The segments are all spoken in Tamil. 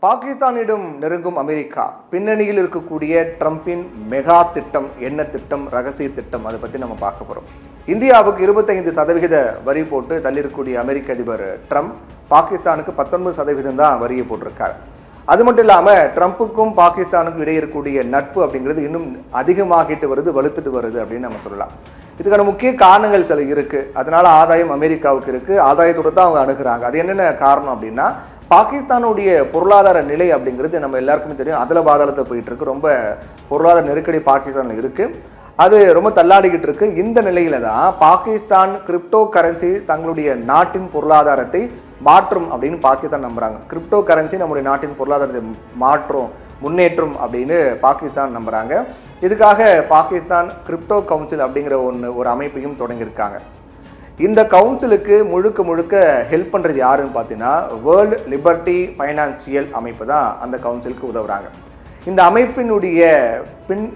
பாகிஸ்தானிடம் நெருங்கும் அமெரிக்கா, பின்னணியில் இருக்கக்கூடிய ட்ரம்பின் மெகா திட்டம், என்ன திட்டம், ரகசிய திட்டம், அதை பற்றி நம்ம பார்க்க போகிறோம். இந்தியாவுக்கு 25% வரி போட்டு தள்ளியிருக்கக்கூடிய அமெரிக்க அதிபர் ட்ரம்ப் பாகிஸ்தானுக்கு 19% தான் வரியை போட்டிருக்கார். அது மட்டும் இல்லாமல் ட்ரம்ப்புக்கும் பாகிஸ்தானுக்கும் இடையே இருக்கக்கூடிய நட்பு அப்படிங்கிறது இன்னும் அதிகமாகிட்டு வருது, வலுத்துட்டு வருது அப்படின்னு நம்ம சொல்லலாம். இதுக்கான முக்கிய காரணங்கள் சில இருக்குது. அதனால ஆதாயம் அமெரிக்காவுக்கு இருக்குது, ஆதாயத்தோடு தான் அவங்க அணுகிறாங்க. அது என்னென்ன காரணம் அப்படின்னா, பாகிஸ்தானுடைய பொருளாதார நிலை அப்படிங்கிறது நம்ம எல்லாருக்குமே தெரியும், அதில் பாதாளத்தை போயிட்டு இருக்கு. ரொம்ப பொருளாதார நெருக்கடி பாகிஸ்தானில் இருக்குது, அது ரொம்ப தள்ளாடிக்கிட்டு இருக்கு. இந்த நிலையில தான் பாகிஸ்தான் கிரிப்டோ கரன்சி தங்களுடைய நாட்டின் பொருளாதாரத்தை மாற்றும் அப்படின்னு பாகிஸ்தான் நம்புறாங்க. கிரிப்டோ கரன்சி நம்முடைய நாட்டின் பொருளாதாரத்தை மாற்றும், முன்னேற்றும் அப்படின்னு பாகிஸ்தான் நம்புறாங்க. இதுக்காக பாகிஸ்தான் கிரிப்டோ கவுன்சில் அப்படிங்கிற ஒரு அமைப்பையும் தொடங்கியிருக்காங்க. இந்த கவுன்சிலுக்கு முழுக்க ஹெல்ப் பண்ணுறது யாருன்னு பார்த்தீங்கன்னா, வேர்ல்டு லிபர்ட்டி ஃபைனான்சியல் அமைப்பு தான் அந்த கவுன்சிலுக்கு உதவுறாங்க. இந்த அமைப்பினுடைய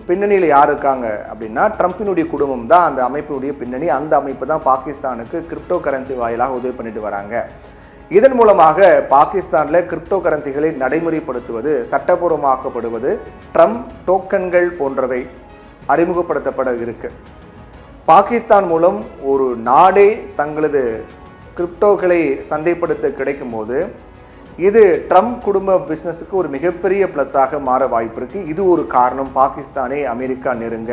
பின்னணியில் யார் இருக்காங்க அப்படின்னா, ட்ரம்பினுடைய குடும்பம் தான் அந்த அமைப்பினுடைய பின்னணி. அந்த அமைப்பு தான் பாகிஸ்தானுக்கு கிரிப்டோ கரன்சி வாயிலாக உதவி பண்ணிட்டு வராங்க. இதன் மூலமாக பாகிஸ்தானில் கிரிப்டோ கரன்சிகளை நடைமுறைப்படுத்துவது, சட்டப்பூர்வமாக்கப்படுவது, ட்ரம்ப் டோக்கன்கள் போன்றவை அறிமுகப்படுத்தப்பட இருக்கு. பாகிஸ்தான் மூலம் ஒரு நாடே தங்களது கிரிப்டோக்களை சந்தைப்படுத்த கிடைக்கும் போது இது ட்ரம்ப் குடும்ப பிஸ்னஸுக்கு ஒரு மிகப்பெரிய ப்ளஸ்ஸாக மாற வாய்ப்பு இருக்குது. இது ஒரு காரணம், பாகிஸ்தானை அமெரிக்கா நெருங்க.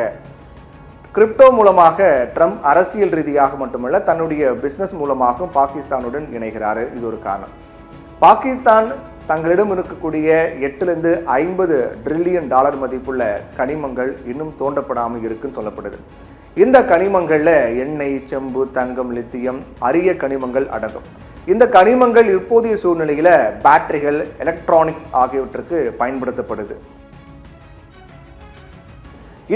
கிரிப்டோ மூலமாக ட்ரம்ப் அரசியல் ரீதியாக மட்டுமல்ல, தன்னுடைய பிஸ்னஸ் மூலமாகவும் பாகிஸ்தானுடன் இணைகிறாரு. இது ஒரு காரணம். பாகிஸ்தான் தங்களிடம் இருக்கக்கூடிய 8 to 50 ட்ரில்லியன் டாலர் மதிப்புள்ள கனிமங்கள் இன்னும் தோண்டப்படாமல் இருக்குன்னு சொல்லப்படுது. இந்த கனிமங்களில் எண்ணெய், செம்பு, தங்கம், லித்தியம், அரிய கனிமங்கள் அடங்கும். இந்த கனிமங்கள் இப்போதைய சூழ்நிலையில் பேட்டரிகள், எலக்ட்ரானிக் ஆகியவற்றுக்கு பயன்படுத்தப்படுது.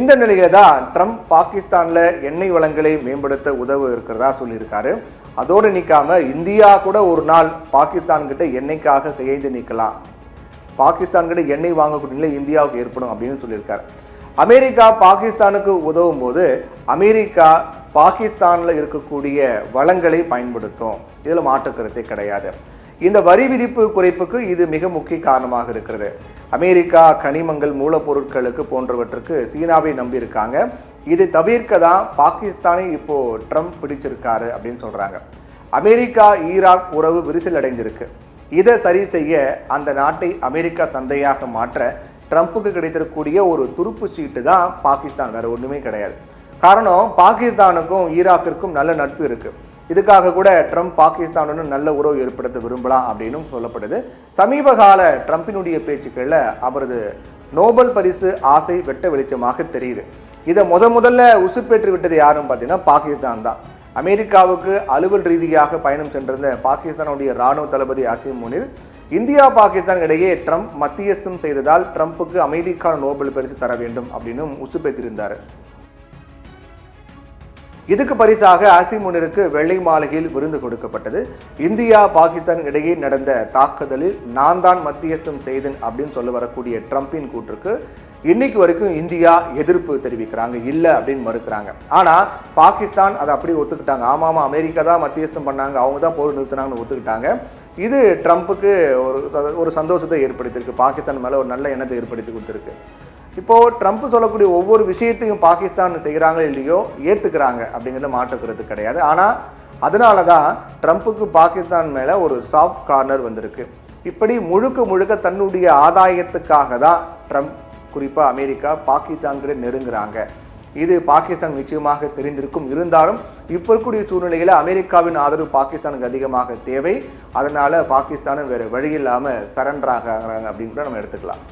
இந்த நிலையில தான் ட்ரம்ப் பாகிஸ்தானில் எண்ணெய் வளங்களை மேம்படுத்த உதவ இருக்கிறதா சொல்லியிருக்காரு. அதோடு நிற்காம இந்தியா கூட ஒரு நாள் பாகிஸ்தான் கிட்ட எண்ணெய்க்காக கையெழுந்து நிற்கலாம், பாகிஸ்தான் கிட்ட எண்ணெய் வாங்கக்கூடிய நிலை இந்தியாவுக்கு ஏற்படும் அப்படின்னு சொல்லியிருக்காரு. அமெரிக்கா பாகிஸ்தானுக்கு உதவும் போது அமெரிக்கா பாகிஸ்தானில் இருக்கக்கூடிய வளங்களை பயன்படுத்தும், இதில் மாற்றுக்கருத்தே கிடையாது. இந்த வரி விதிப்பு குறைப்புக்கு இது மிக முக்கிய காரணமாக இருக்கிறது. அமெரிக்கா கனிமங்கள், மூலப்பொருட்களுக்கு போன்றவற்றுக்கு சீனாவை நம்பியிருக்காங்க. இதை தவிர்க்க தான் பாகிஸ்தானை இப்போ ட்ரம்ப் பிடிச்சிருக்காரு அப்படின்னு சொல்றாங்க. அமெரிக்கா ஈராக் உறவு விரிசல் அடைந்திருக்கு. இதை சரி செய்ய அந்த நாட்டை அமெரிக்கா சந்தையாக மாற்ற ட்ரம்ப்புக்கு கிடைத்திருக்கக்கூடிய ஒரு துருப்பு சீட்டு தான் பாகிஸ்தான், வேற ஒன்றுமே கிடையாது. காரணம், பாகிஸ்தானுக்கும் ஈராக்கிற்கும் நல்ல நட்பு இருக்கு. இதுக்காக கூட ட்ரம்ப் பாகிஸ்தானுடன் நல்ல உறவு ஏற்படுத்த விரும்பலாம் அப்படின்னு சொல்லப்படுது. சமீப கால ட்ரம்பினுடைய பேச்சுக்களில் அவரது நோபல் பரிசு ஆசை வெட்ட வெளிச்சமாக தெரியுது. இதை முதல்ல உசுப்பேற்று விட்டது யாருன்னு பார்த்தீங்கன்னா பாகிஸ்தான் தான். அமெரிக்காவுக்கு அலுவல் ரீதியாக பயணம் சென்றிருந்த பாகிஸ்தானுடைய இராணுவ தளபதி அசீம் முனிர், இந்தியா பாகிஸ்தான் இடையே ட்ரம்ப் மத்தியஸ்தம் செய்ததால் ட்ரம்ப்புக்கு அமைதிக்கான நோபல் பரிசு தர வேண்டும் அப்படின்னு உசுப்பேற்றிருந்தார். இதுக்கு பரிசாக அசீம் முனிருக்கு வெள்ளை மாளிகையில் விருந்து கொடுக்கப்பட்டது. இந்தியா பாகிஸ்தான் இடையே நடந்த தாக்குதலில் நான் தான் மத்தியஸ்தம் செய்தேன் அப்படின்னு சொல்ல வரக்கூடிய ட்ரம்பின் கூற்றுக்கு இன்னைக்கு வரைக்கும் இந்தியா எதிர்ப்பு தெரிவிக்கிறாங்க, இல்லை அப்படின்னு மறுக்கிறாங்க. ஆனால் பாகிஸ்தான் அதை அப்படி ஒத்துக்கிட்டாங்க. ஆமாம், அமெரிக்கா தான் மத்தியஸ்தம் பண்ணாங்க, அவங்க தான் போர் நிறுத்தினாங்கன்னு ஒத்துக்கிட்டாங்க. இது ட்ரம்ப்புக்கு ஒரு சந்தோஷத்தை ஏற்படுத்தியிருக்கு, பாகிஸ்தான் மேலே ஒரு நல்ல எண்ணத்தை ஏற்படுத்தி கொடுத்துருக்கு. இப்போது ட்ரம்ப் சொல்லக்கூடிய ஒவ்வொரு விஷயத்தையும் பாகிஸ்தான் செய்கிறாங்க இல்லையோ ஏற்றுக்கிறாங்க அப்படிங்கிறத மாற்றுக்கிறது கிடையாது. ஆனால் அதனால தான் ட்ரம்ப்புக்கு பாகிஸ்தான் மேலே ஒரு சாஃப்ட் கார்னர் வந்திருக்கு. இப்படி முழுக்க தன்னுடைய ஆதாயத்துக்காக தான் ட்ரம்ப், குறிப்பாக அமெரிக்கா பாகிஸ்தான்கிட்ட நெருங்குறாங்க. இது பாகிஸ்தான் நிச்சயமாக தெரிந்திருக்கும். இருந்தாலும் இப்போ இருக்கக்கூடிய சூழ்நிலையில் அமெரிக்காவின் ஆதரவு பாகிஸ்தானுக்கு அதிகமாக தேவை. அதனால் பாகிஸ்தானும் வேறு வழி இல்லாமல் சரண்டர் ஆகிறாங்க அப்படின்னு கூட நம்ம எடுத்துக்கலாம்.